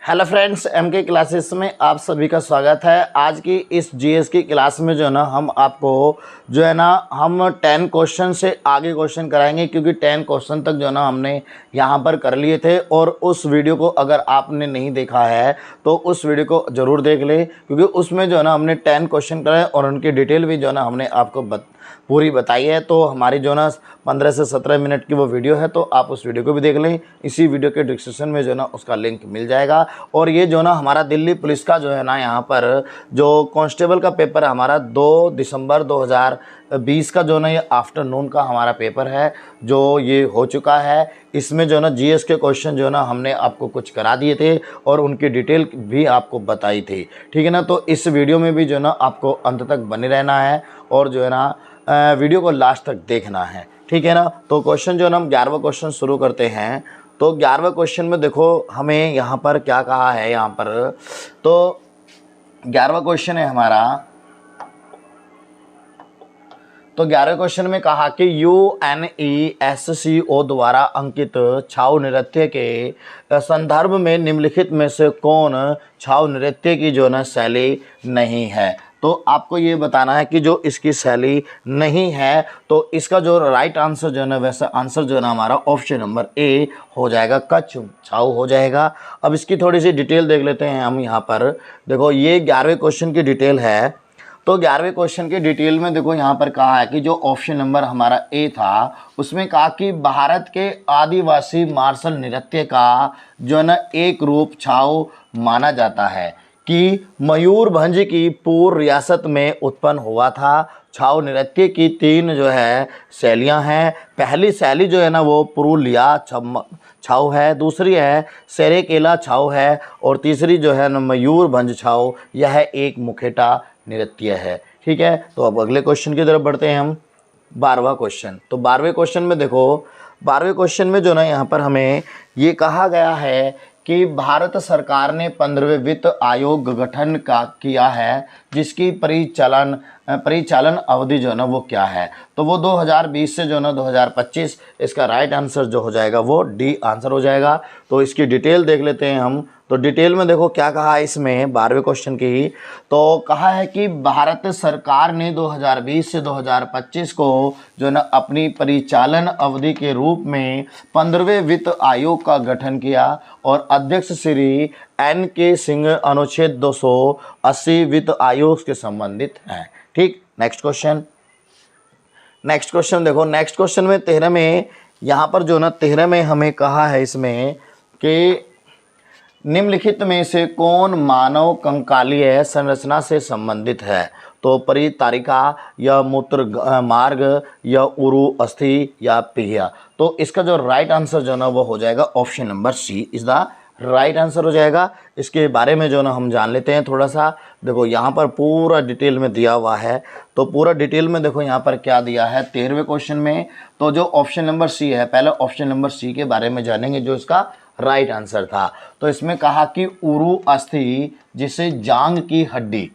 Hello friends, M के classes में आप सभी का स्वागत है। आज की इस जीएस की क्लास में जो है ना हम आपको जो है ना हम 10 क्वेश्चन से आगे क्वेश्चन कराएंगे, क्योंकि 10 क्वेश्चन तक जो है ना हमने यहाँ पर कर लिए थे। और उस वीडियो को अगर आपने नहीं देखा है तो उस वीडियो को ज़रूर देख ले, क्योंकि उसमें जो है ना हमने 10 क्वेश्चन कराए और उनकी डिटेल भी जो है ना हमने आपको पूरी बताई है। तो हमारी जो ना 15 से 17 मिनट की वो वीडियो है, तो आप उस वीडियो को भी देख लें। इसी वीडियो के डिस्क्रिप्शन में जो है ना उसका लिंक मिल जाएगा। और ये जो ना हमारा दिल्ली पुलिस का जो है ना यहाँ पर जो कांस्टेबल का पेपर है हमारा 2 दिसंबर 2020 का जो ना ये आफ्टरनून का हमारा पेपर है जो ये हो चुका है। इसमें जो ना जीएस के क्वेश्चन जो ना हमने आपको कुछ करा दिए थे और उनकी डिटेल भी आपको बताई थी, ठीक है ना। तो इस वीडियो में भी जो ना आपको अंत तक बने रहना है और जो है ना वीडियो को लास्ट तक देखना है, ठीक है ना। तो क्वेश्चन जो ना हम 11वां क्वेश्चन शुरू करते हैं। तो 11वें क्वेश्चन में देखो हमें यहाँ पर क्या कहा है। यहाँ पर तो 11वां क्वेश्चन है हमारा। तो 11वें क्वेश्चन में कहा कि UNESCO द्वारा अंकित छाऊ नृत्य के संदर्भ में निम्नलिखित में से कौन छाऊ नृत्य की जो ना शैली नहीं है। तो आपको ये बताना है कि जो इसकी शैली नहीं है, तो इसका जो राइट आंसर जो है ना वैसा आंसर जो है ना हमारा ऑप्शन नंबर ए हो जाएगा, कच्छ छाऊ हो जाएगा। अब इसकी थोड़ी सी डिटेल देख लेते हैं हम। यहाँ पर देखो ये 11वें क्वेश्चन की डिटेल है। तो 11वें क्वेश्चन की डिटेल में देखो यहाँ पर कहा है कि जो ऑप्शन नंबर हमारा ए था उसमें कहा कि भारत के आदिवासी मार्शल नृत्य का जो है ना एक रूप छाऊ माना जाता है कि मयूरभंज की पूर्व रियासत में उत्पन्न हुआ था। छाऊ नृत्य की 3 जो है शैलियाँ हैं। पहली शैली जो है ना वो पुरुलिया छाऊ है, दूसरी है सरेकेला छाऊ है और तीसरी जो है ना मयूरभंज छाऊ। यह एक मुखेटा नृत्य है, ठीक है। तो अब अगले क्वेश्चन की तरफ बढ़ते हैं हम। 12वां क्वेश्चन। तो 12वें क्वेश्चन में देखो 12वें क्वेश्चन में जो ना यहाँ पर हमें ये कहा गया है कि भारत सरकार ने 15वें वित्त आयोग गठन का किया है, जिसकी परिचालन अवधि जो है ना वो क्या है। तो वो 2020 से जो ना 2025। इसका राइट आंसर जो हो जाएगा वो डी आंसर हो जाएगा। तो इसकी डिटेल देख लेते हैं हम। तो डिटेल में देखो क्या कहा है इसमें 12वें क्वेश्चन की। तो कहा है कि भारत सरकार ने 2020 से 2025 को जो ना अपनी परिचालन अवधि के रूप में 15वें वित्त आयोग का गठन किया और अध्यक्ष श्री NK सिंह अनुच्छेद 280 वित्त आयोग के संबंधित हैं, ठीक। नेक्स्ट क्वेश्चन देखो। नेक्स्ट क्वेश्चन में 13 में यहाँ पर जो ना 13 में हमें कहा है इसमें कि निम्नलिखित में से कौन मानव कंकालीय संरचना से संबंधित है। तो परितारिका या मूत्र मार्ग या उरु अस्थि या पिहिया। तो इसका जो राइट आंसर जो ना वो हो जाएगा option number C is the right answer हो जाएगा। इसके बारे में जो ना हम जान लेते हैं थोड़ा सा। देखो यहाँ पर पूरा डिटेल में दिया हुआ है। तो पूरा डिटेल में देखो यहाँ पर क्या दिया है 13वें क्वेश्चन में। तो जो ऑप्शन नंबर सी है, पहले ऑप्शन नंबर सी के बारे में जानेंगे जो इसका राइट आंसर था। तो इसमें कहा कि उरु अस्थि जिसे जांग की हड्डी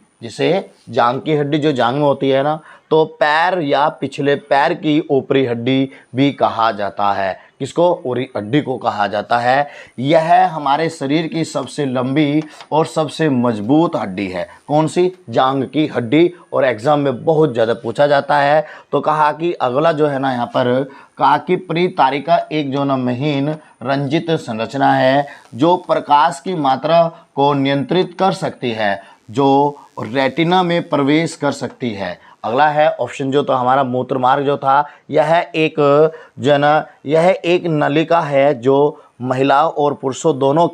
जो जांग में होती है ना, तो पैर या पिछले पैर की ऊपरी हड्डी भी कहा जाता है। किसको? ऊपरी हड्डी को कहा जाता है। यह हमारे शरीर की सबसे लंबी और सबसे मजबूत हड्डी है। कौन सी? जांग की हड्डी। और एग्जाम में बहुत ज़्यादा पूछा जाता है। तो कहा कि अगला जो है ना यहाँ पर कहा कि परितारिका एक जो ना महीन रंजित संरचना है जो प्रकाश की मात्रा को नियंत्रित कर सकती है, जो रेटिना में प्रवेश कर सकती है। अगला है ऑप्शन जो तो हमारा मूत्र मार्ग जो था, यह एक नलिका है जो महिलाओं और पुरुषों दोनों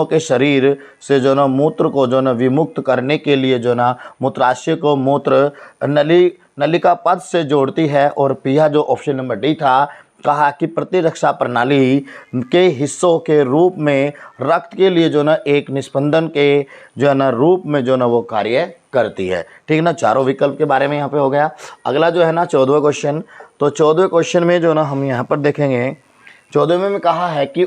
के शरीर से जो ना मूत्र को जो ना विमुक्त करने के लिए जो ना मूत्राशय को मूत्र नलिका पथ से जोड़ती है। और पिया जो ऑप्शन नंबर डी था, कहा कि प्रतिरक्षा प्रणाली के हिस्सों के रूप में रक्त के लिए जो ना एक निस्पंदन के जो है ना रूप में जो ना वो कार्य करती है, ठीक ना। चारों विकल्प के बारे में यहाँ पे हो गया। अगला जो है ना 14वां क्वेश्चन। तो 14वें क्वेश्चन में जो ना हम यहाँ पर देखेंगे 14वें में कहा है कि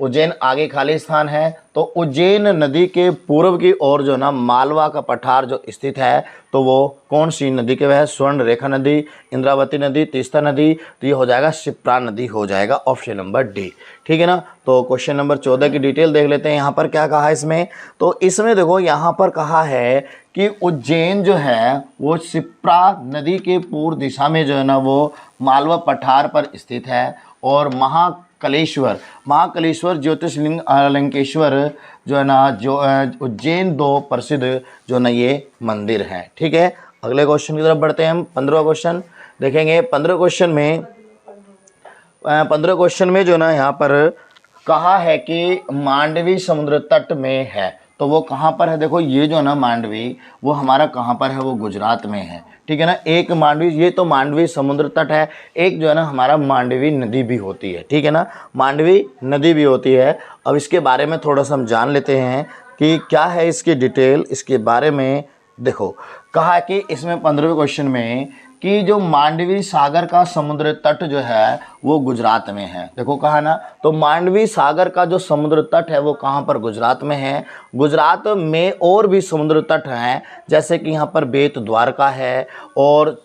उज्जैन आगे खाली स्थान है। तो उज्जैन नदी के पूर्व की ओर जो ना मालवा का पठार जो स्थित है, तो वो कौन सी नदी के वह है? स्वर्ण रेखा नदी, इंद्रावती नदी, तीस्ता नदी। तो ये हो जाएगा शिप्रा नदी हो जाएगा, ऑप्शन नंबर डी। ठीक है ना। तो क्वेश्चन नंबर 14 की डिटेल देख लेते हैं। यहाँ पर क्या कहा है इसमें? तो इसमें देखो यहाँ पर कहा है कि उज्जैन जो है वो शिप्रा नदी के पूर्व दिशा में जो है ना वो मालवा पठार पर स्थित है। और महाकलेश्वर ज्योतिषलिंग लंकेश्वर जो है ना, जो उज्जैन दो प्रसिद्ध जो ना ये मंदिर हैं। ठीक है, अगले क्वेश्चन की तरफ बढ़ते हैं हम। 15वां क्वेश्चन देखेंगे। 15 क्वेश्चन में जो ना यहाँ पर कहा है कि मांडवी समुद्र तट में है। तो वो कहाँ पर है? देखो ये जो ना मांडवी, वो हमारा कहाँ पर है? वो गुजरात में है। ठीक है ना। एक मांडवी, ये तो मांडवी समुद्र तट है, एक जो है ना हमारा मांडवी नदी भी होती है। ठीक है ना, मांडवी नदी भी होती है। अब इसके बारे में थोड़ा सा हम जान लेते हैं कि क्या है इसकी डिटेल। इसके बारे में देखो, कहा कि इसमें 15वें क्वेश्चन में कि जो मांडवी सागर का समुद्र तट जो है वो गुजरात में है। देखो कहा ना, तो मांडवी सागर का जो समुद्र तट है वो कहाँ पर? गुजरात में है। गुजरात में और भी समुद्र तट हैं, जैसे कि यहाँ पर बेत द्वारका है, और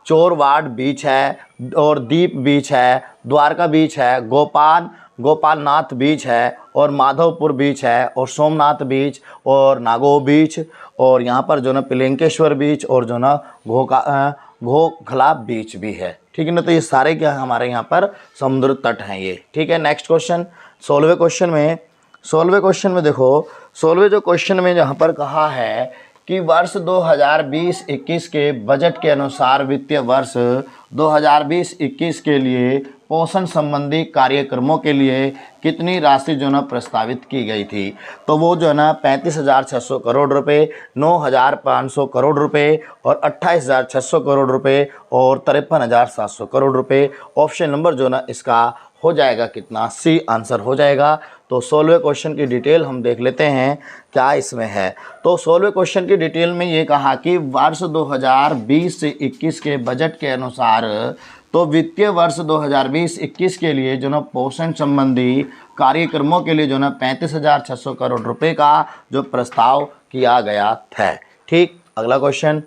चोरवाड बीच है, और दीप बीच है, द्वारका बीच है, गोपालनाथ बीच है, और माधवपुर बीच है, और सोमनाथ बीच, और नागो बीच, और यहाँ पर जो ना पिलंकेश्वर बीच, और जो ना घोघला बीच भी है। ठीक है ना। तो ये सारे क्या है? हमारे यहाँ पर समुद्र तट हैं ये। ठीक है। नेक्स्ट क्वेश्चन 16वें क्वेश्चन में देखो, 16वें जो क्वेश्चन में जहाँ पर कहा है कि वर्ष 2020-21 के बजट के अनुसार वित्तीय वर्ष 2020-21 के लिए पोषण संबंधी कार्यक्रमों के लिए कितनी राशि जो ना प्रस्तावित की गई थी? तो वो जो है ना 35,600 करोड़ रुपए, 9,500 करोड़ रुपए, और 28,600 करोड़ रुपए, और 53,700 करोड़ रुपए। ऑप्शन नंबर जो ना इसका हो जाएगा कितना? सी आंसर हो जाएगा। तो 16वें क्वेश्चन की डिटेल हम देख लेते हैं क्या इसमें है। तो 16वें क्वेश्चन की डिटेल में ये कहा कि वर्ष 2020 से 21 के बजट के अनुसार, तो वित्तीय वर्ष 2020-21 के लिए जो ना पोषण संबंधी कार्यक्रमों के लिए जो ना 35,600 करोड़ रुपए का जो प्रस्ताव किया गया था। ठीक, अगला क्वेश्चन।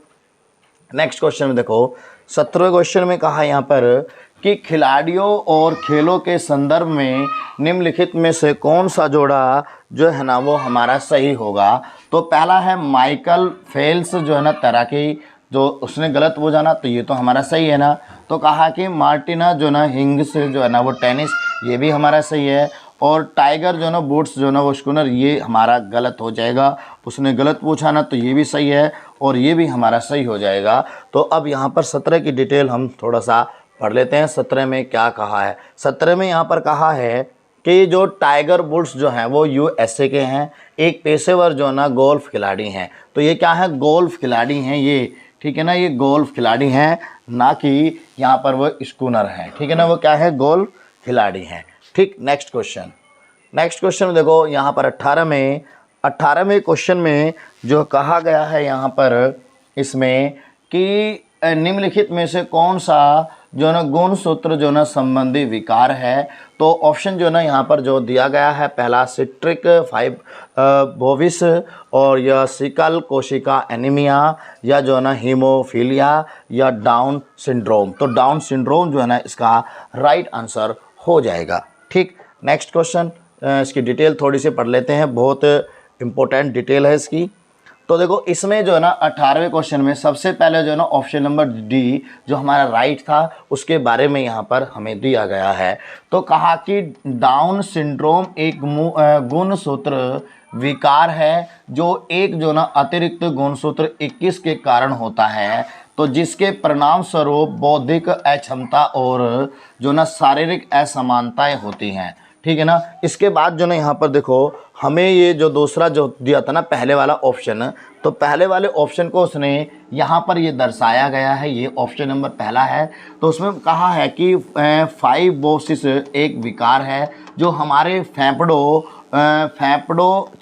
नेक्स्ट क्वेश्चन में देखो, 17वें क्वेश्चन में कहा यहाँ पर कि खिलाड़ियों और खेलों के संदर्भ में निम्नलिखित में से कौन सा जोड़ा जो है ना वो हमारा सही होगा? तो पहला है माइकल फेल्प्स जो है ना तैराकी, जो उसने गलत वो जाना, तो ये तो हमारा सही है ना। तो कहा कि मार्टिना जो ना हिंग्स जो है ना वो टेनिस, ये भी हमारा सही है। और टाइगर जो ना वुड्स जो ना वो स्कूनर, ये हमारा गलत हो जाएगा। उसने गलत पूछा ना, तो ये भी सही है, और ये भी हमारा सही हो जाएगा। तो अब यहाँ पर 17 की डिटेल हम थोड़ा सा पढ़ लेते हैं। 17 में क्या कहा है? 17 में यहाँ पर कहा है कि जो टाइगर वुड्स जो हैं वो USA के हैं, एक पेशेवर जो ना गोल्फ खिलाड़ी हैं। तो ये क्या है? गोल्फ खिलाड़ी हैं ये। ठीक है ना, ये गोल्फ खिलाड़ी हैं, ना कि यहाँ पर वो स्कूनर हैं। ठीक है ना, वो क्या है? गोल्फ खिलाड़ी हैं। ठीक, नेक्स्ट क्वेश्चन में देखो, यहाँ पर 18वें क्वेश्चन में जो कहा गया है यहाँ पर इसमें कि निम्नलिखित में से कौन सा जो ना गुणसूत्र जो ना संबंधी विकार है? तो ऑप्शन जो ना यहाँ पर जो दिया गया है, पहला सिट्रिक फाइब्रोसिस, और यह सिकल कोशिका एनीमिया, या जो है ना हीमोफीलिया, या डाउन सिंड्रोम। तो डाउन सिंड्रोम जो है ना इसका राइट आंसर हो जाएगा। ठीक, नेक्स्ट क्वेश्चन, इसकी डिटेल थोड़ी सी पढ़ लेते हैं, बहुत इंपॉर्टेंट डिटेल है इसकी। तो देखो इसमें जो है ना 18वें क्वेश्चन में सबसे पहले जो है ना ऑप्शन नंबर डी जो हमारा राइट था उसके बारे में यहाँ पर हमें दिया गया है। तो कहा कि डाउन सिंड्रोम एक गुणसूत्र विकार है जो एक जो ना अतिरिक्त गुणसूत्र 21 के कारण होता है, तो जिसके परिणाम स्वरूप बौद्धिक अक्षमता और जो ना शारीरिक असमानताएं होती हैं। ठीक है ना। इसके बाद जो ना यहाँ पर देखो हमें ये जो दूसरा जो दिया था ना पहले वाला ऑप्शन, तो पहले वाले ऑप्शन को उसने यहाँ पर ये दर्शाया गया है, ये ऑप्शन नंबर पहला है। तो उसमें कहा है कि फाइब्रोसिस एक विकार है जो हमारे फेफड़ों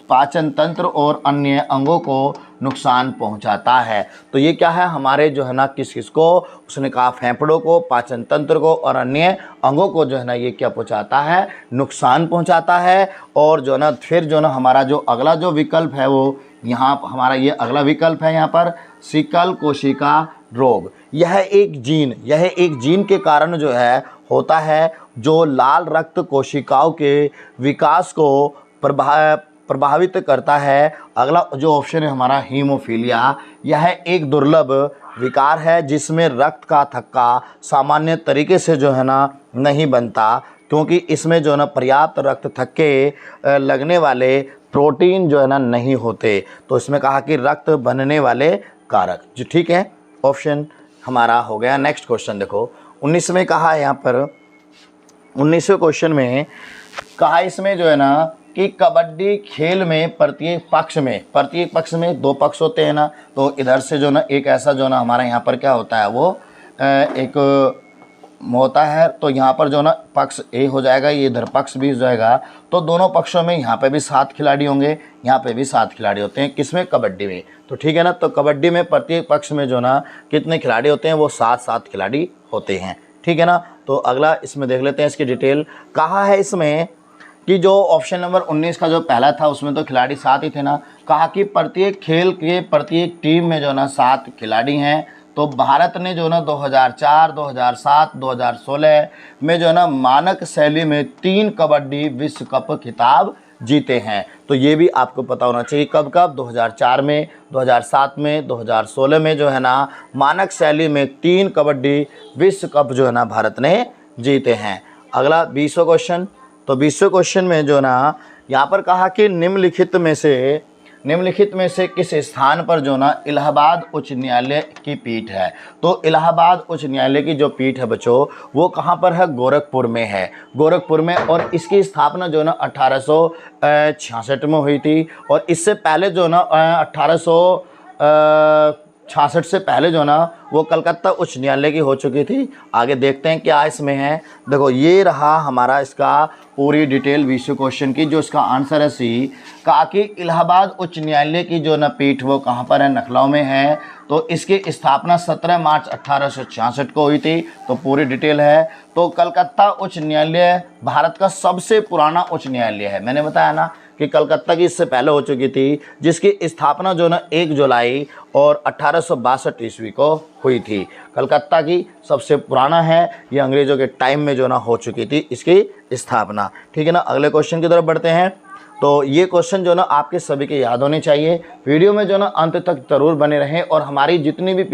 पाचन तंत्र और अन्य अंगों को नुकसान पहुंचाता है। तो ये क्या है हमारे जो है ना किस किस को, उसने कहा फेफड़ों को, पाचन तंत्र को और अन्य अंगों को जो है ना ये क्या पहुंचाता है, नुकसान पहुंचाता है। और जो ना फिर जो ना हमारा जो अगला जो विकल्प है वो यहाँ हमारा ये अगला विकल्प है यहाँ पर सिकल कोशिका रोग। यह एक जीन के कारण जो है होता है, जो लाल रक्त कोशिकाओं के विकास को प्रभावित करता है। अगला जो ऑप्शन है हमारा हीमोफीलिया। यह एक दुर्लभ विकार है जिसमें रक्त का थक्का सामान्य तरीके से जो है ना नहीं बनता, क्योंकि इसमें जो है ना पर्याप्त रक्त थक्के लगने वाले प्रोटीन जो है ना नहीं होते। तो इसमें कहा कि रक्त बनने वाले कारक जो, ठीक है, ऑप्शन हमारा हो गया। नेक्स्ट क्वेश्चन देखो 19 कहा है यहाँ पर 19वें क्वेश्चन में कहा इसमें जो है ना कि कबड्डी खेल में प्रत्येक पक्ष में 2 पक्ष होते हैं ना, तो इधर से जो ना एक ऐसा जो ना हमारा यहाँ पर क्या होता है वो एक होता है, तो यहाँ पर जो ना पक्ष ए हो जाएगा, ये इधर पक्ष बी हो जाएगा। तो दोनों पक्षों में यहाँ पे भी 7 खिलाड़ी होंगे, यहाँ पे भी 7 खिलाड़ी होते हैं, किसमें, कबड्डी में। तो ठीक है ना, तो कबड्डी में प्रत्येक पक्ष में जो ना कितने खिलाड़ी होते हैं, वो 7 खिलाड़ी होते हैं, ठीक है ना। तो अगला इसमें देख लेते हैं इसकी डिटेल। कहा है इसमें कि जो ऑप्शन नंबर 19 का जो पहला था उसमें तो खिलाड़ी 7 ही थे ना, कहा कि प्रत्येक खेल के प्रत्येक टीम में जो ना 7 खिलाड़ी हैं। तो भारत ने जो ना 2004, 2007, 2016 में जो ना मानक शैली में 3 कबड्डी विश्व कप खिताब जीते हैं। तो ये भी आपको पता होना चाहिए कब 2004 में, 2007 में, 2016 में जो है ना मानक शैली में 3 कबड्डी विश्व कप जो है ना भारत ने जीते हैं। अगला 20वां क्वेश्चन। तो 20वें क्वेश्चन में जो ना यहाँ पर कहा कि निम्नलिखित में से किस स्थान पर जो ना इलाहाबाद उच्च न्यायालय की पीठ है। तो इलाहाबाद उच्च न्यायालय की जो पीठ है बच्चों वो कहाँ पर है, गोरखपुर में है, गोरखपुर में। और इसकी स्थापना जो ना 1866 में हुई थी। और इससे पहले जो ना 1866 से पहले जो ना वो कलकत्ता उच्च न्यायालय की हो चुकी थी। आगे देखते हैं क्या इसमें है। देखो ये रहा हमारा इसका पूरी डिटेल 20वें क्वेश्चन की, जो इसका आंसर है सी। कहा कि इलाहाबाद उच्च न्यायालय की जो ना पीठ वो कहाँ पर है, लखनऊ में है। तो इसकी स्थापना 17 मार्च 1866 को हुई थी। तो पूरी डिटेल है। तो कलकत्ता उच्च न्यायालय भारत का सबसे पुराना उच्च न्यायालय है। मैंने बताया ना कि कलकत्ता की इससे पहले हो चुकी थी, जिसकी स्थापना जो ना 1 जुलाई और 1862 ईस्वी को हुई थी। कलकत्ता की सबसे पुराना है, ये अंग्रेज़ों के टाइम में जो ना हो चुकी थी इसकी स्थापना, ठीक है ना। अगले क्वेश्चन की तरफ बढ़ते हैं। तो ये क्वेश्चन जो ना आपके सभी के याद होने चाहिए। वीडियो में जो ना अंत तक ज़रूर बने रहें। और हमारी जितनी भी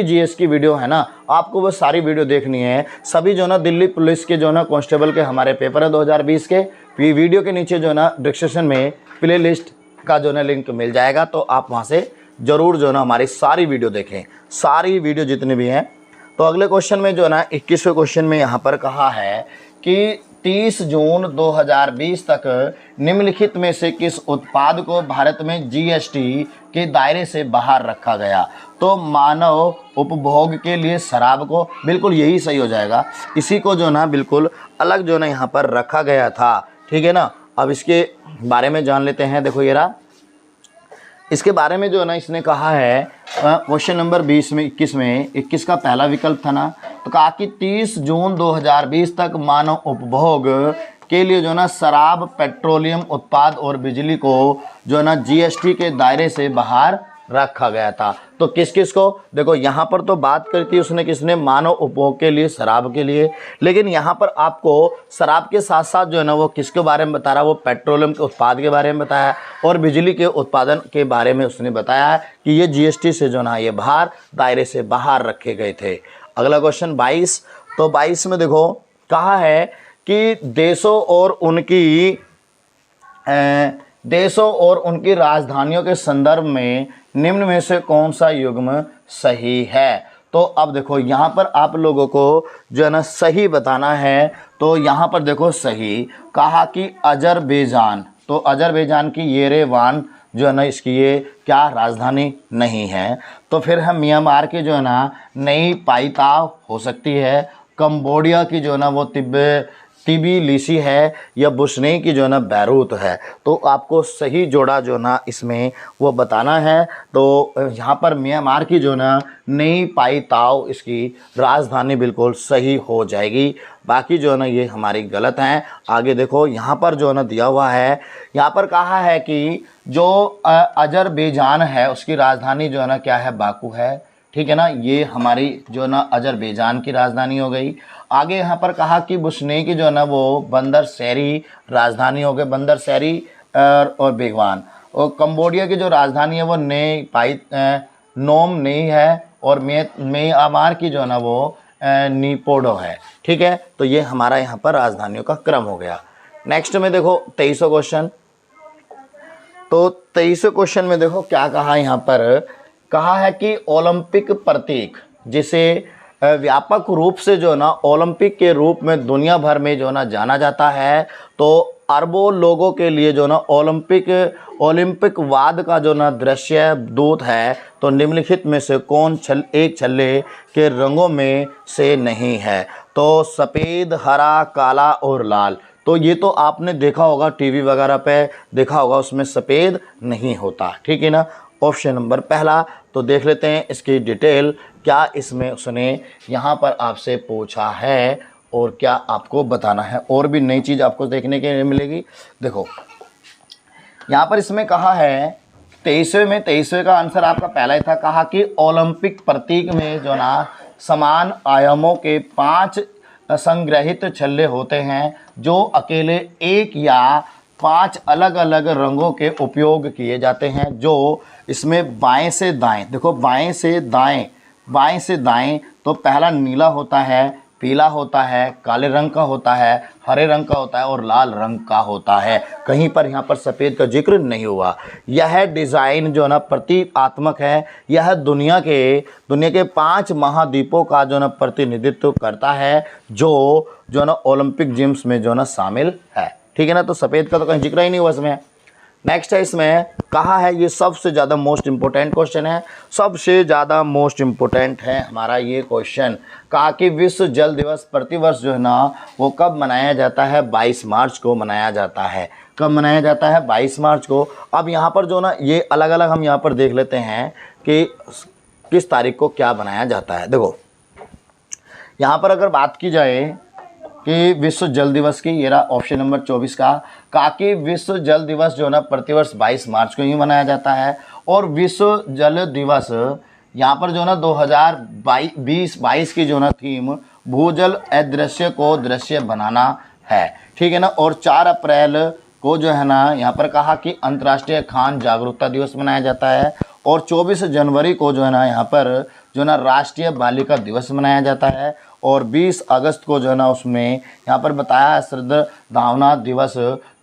जीएस की वीडियो है ना, आपको वो सारी वीडियो देखनी है। सभी जो ना दिल्ली पुलिस के जो ना कांस्टेबल के हमारे पेपर है 2020 के, वीडियो के नीचे जो ना डिस्क्रिप्शन में प्ले लिस्ट का जो ना लिंक मिल जाएगा, तो आप वहाँ से ज़रूर जो ना हमारी सारी वीडियो देखें, सारी वीडियो जितनी भी हैं। तो अगले क्वेश्चन में जो ना 21वें क्वेश्चन में यहाँ पर कहा है कि 30 जून 2020 तक निम्नलिखित में से किस उत्पाद को भारत में जीएसटी के दायरे से बाहर रखा गया। तो मानव उपभोग के लिए शराब को, बिल्कुल यही सही हो जाएगा, इसी को जो ना बिल्कुल अलग जो ना यहाँ पर रखा गया था, ठीक है ना। अब इसके बारे में जान लेते हैं। देखो ये रहा, इसके बारे में जो है ना इसने कहा है क्वेश्चन नंबर 21 का पहला विकल्प था ना, तो कहा कि 30 जून 2020 तक मानव उपभोग के लिए जो ना शराब, पेट्रोलियम उत्पाद और बिजली को जो है ना जीएसटी के दायरे से बाहर रखा गया था। तो किस किस को, देखो यहाँ पर तो बात करी थी उसने किसने, मानव उपभोग के लिए, शराब के लिए। लेकिन यहाँ पर आपको शराब के साथ साथ जो है ना वो किसके बारे में बता रहा है, वो पेट्रोलियम के उत्पाद के बारे में बताया और बिजली के उत्पादन के बारे में उसने बताया कि ये जीएसटी से जो ना ये बाहर, दायरे से बाहर रखे गए थे। अगला क्वेश्चन 22। तो 22 में देखो कहा है कि देशों और उनकी राजधानियों के संदर्भ में निम्न में से कौन सा युग्म सही है। तो अब देखो यहाँ पर आप लोगों को जो है ना सही बताना है। तो यहाँ पर देखो सही कहा कि अजरबैजान, तो अजरबैजान की येरेवान जो है ना इसकी ये क्या राजधानी नहीं है। तो फिर हम म्यांमार की जो है ना नई पाईताव हो सकती है। कंबोडिया की जो है ना वो तिबिलिसी है या बुशनेई की जो है ना बैरूत है। तो आपको सही जोड़ा जो ना इसमें वो बताना है। तो यहाँ पर म्यांमार की जो ना नई पाई ताओ इसकी राजधानी बिल्कुल सही हो जाएगी। बाकी जो है ना ये हमारी गलत हैं। आगे देखो यहाँ पर जो है ना दिया हुआ है, यहाँ पर कहा है कि जो अजरबैजान है उसकी राजधानी जो है ना क्या है, बाकू है। ठीक है ना, ये हमारी जो है ना अजरबैजान की राजधानी हो गई। आगे यहाँ पर कहा कि बुशनेई की जो है ना वो बंदर शहरी राजधानी हो गई, बंदर शहरी और बेगवान। और कंबोडिया की जो राजधानी है वो नई पाई नोम नहीं है, और म्यांमार की जो है ना वो नीपोडो है। ठीक है, तो ये हमारा यहाँ पर राजधानियों का क्रम हो गया। नेक्स्ट में देखो 23वां क्वेश्चन। तो 23वें क्वेश्चन में देखो क्या कहा, यहाँ पर कहा है कि ओलंपिक प्रतीक जिसे व्यापक रूप से जो है ना ओलंपिक के रूप में दुनिया भर में जो है ना जाना जाता है, तो अरबों लोगों के लिए जो ना ओलंपिक वाद का जो ना दृश्य दूत है। तो निम्नलिखित में से कौन एक छल्ले के रंगों में से नहीं है? तो सफ़ेद, हरा, काला और लाल। तो ये तो आपने देखा होगा, टीवी वगैरह पे देखा होगा, उसमें सफ़ेद नहीं होता। ठीक है ना, ऑप्शन नंबर पहला। तो देख लेते हैं इसकी डिटेल, क्या इसमें उसने यहाँ पर आपसे पूछा है और क्या आपको बताना है। और भी नई चीज़ आपको देखने के लिए मिलेगी। देखो यहाँ पर इसमें कहा है 23वें का आंसर आपका पहला ही था। कहा कि ओलंपिक प्रतीक में जो ना समान आयामों के 5 संग्रहित छल्ले होते हैं, जो अकेले एक या 5 अलग अलग रंगों के उपयोग किए जाते हैं। जो इसमें बाएं से दाएं, देखो बाएं से दाएं, तो पहला नीला होता है, पीला होता है, काले रंग का होता है, हरे रंग का होता है और लाल रंग का होता है। कहीं पर यहाँ पर सफ़ेद का जिक्र नहीं हुआ। यह डिज़ाइन जो ना प्रतीकात्मक है। यह दुनिया के 5 महाद्वीपों का जो ना प्रतिनिधित्व करता है, जो ना ओलंपिक गेम्स में जो ना शामिल है। ठीक है ना, तो सफ़ेद का तो कहीं जिक्र ही नहीं हुआ इसमें। नेक्स्ट है, इसमें कहा है, ये सबसे ज़्यादा मोस्ट इम्पोर्टेंट क्वेश्चन है, सबसे ज़्यादा मोस्ट इम्पोर्टेंट है हमारा ये क्वेश्चन। कहा कि विश्व जल दिवस प्रतिवर्ष जो है ना वो कब मनाया जाता है? 22 मार्च को मनाया जाता है। कब मनाया जाता है? 22 मार्च को। अब यहाँ पर जो ना ये अलग अलग हम यहाँ पर देख लेते हैं कि किस तारीख को क्या बनाया जाता है। देखो यहाँ पर अगर बात की जाए कि विश्व जल दिवस की, ये रहा ऑप्शन नंबर 24 का। कहा कि विश्व जल दिवस जो है ना प्रतिवर्ष 22 मार्च को ही मनाया जाता है। और विश्व जल दिवस यहाँ पर जो ना 2022 की जो ना थीम भूजल अदृश्य को दृश्य बनाना है। ठीक है ना, और 4 अप्रैल को जो है ना यहाँ पर कहा कि अंतर्राष्ट्रीय खान जागरूकता दिवस मनाया जाता है। और 24 जनवरी को जो है ना यहाँ पर जो ना राष्ट्रीय बालिका दिवस मनाया जाता है। और 20 अगस्त को जो है ना उसमें यहाँ पर बताया श्रद्धांजलि दिवस,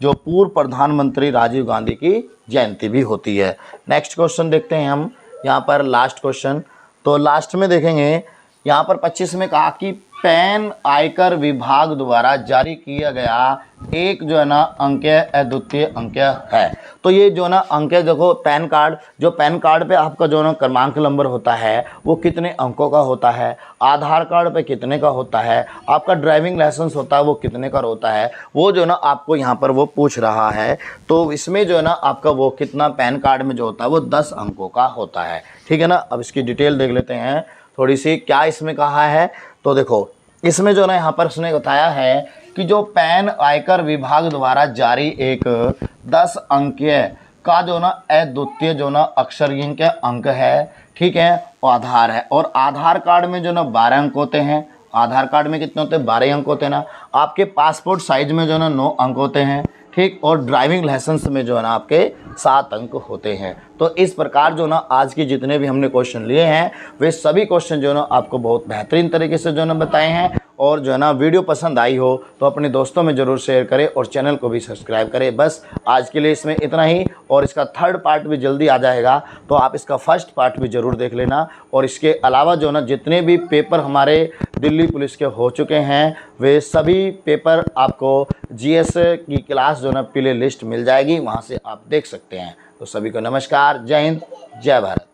जो पूर्व प्रधानमंत्री राजीव गांधी की जयंती भी होती है। नेक्स्ट क्वेश्चन देखते हैं हम यहाँ पर, लास्ट क्वेश्चन। तो लास्ट में देखेंगे यहाँ पर 25 में कहा कि पैन आयकर विभाग द्वारा जारी किया गया एक जो है ना अंक अद्वितीय अंक है। तो ये जो ना अंक देखो, पैन कार्ड पे आपका जो ना क्रमांक नंबर होता है वो कितने अंकों का होता है, आधार कार्ड पे कितने का होता है, आपका ड्राइविंग लाइसेंस होता है वो कितने का होता है, वो जो ना आपको यहाँ पर वो पूछ रहा है। तो इसमें जो है ना आपका वो कितना पैन कार्ड में जो होता है वो 10 अंकों का होता है। ठीक है ना, अब इसकी डिटेल देख लेते हैं थोड़ी सी, क्या इसमें कहा है। तो देखो इसमें जो ना यहाँ पर उसने बताया है कि जो पैन आयकर विभाग द्वारा जारी एक 10 अंकीय का जो ना अद्वितीय जो ना अक्षरहीन के अंक है। ठीक है, आधार है। और आधार कार्ड में जो ना 12 अंक होते हैं। आधार कार्ड में कितने होते हैं? 12 अंक होते हैं ना। आपके पासपोर्ट साइज में जो ना 9 अंक होते हैं। ठीक, और ड्राइविंग लाइसेंस में जो है ना आपके 7 अंक होते हैं। तो इस प्रकार जो ना आज के जितने भी हमने क्वेश्चन लिए हैं वे सभी क्वेश्चन जो ना आपको बहुत बेहतरीन तरीके से जो ना बताए हैं। और जो है ना वीडियो पसंद आई हो तो अपने दोस्तों में ज़रूर शेयर करें और चैनल को भी सब्सक्राइब करें। बस आज के लिए इसमें इतना ही, और इसका 3rd पार्ट भी जल्दी आ जाएगा, तो आप इसका 1st पार्ट भी ज़रूर देख लेना। और इसके अलावा जो ना जितने भी पेपर हमारे दिल्ली पुलिस के हो चुके हैं वे सभी पेपर आपको GS की क्लास जो ना प्ले लिस्ट मिल जाएगी, वहाँ से आप देख सकते हैं। तो सभी को नमस्कार, जय हिंद, जय भारत।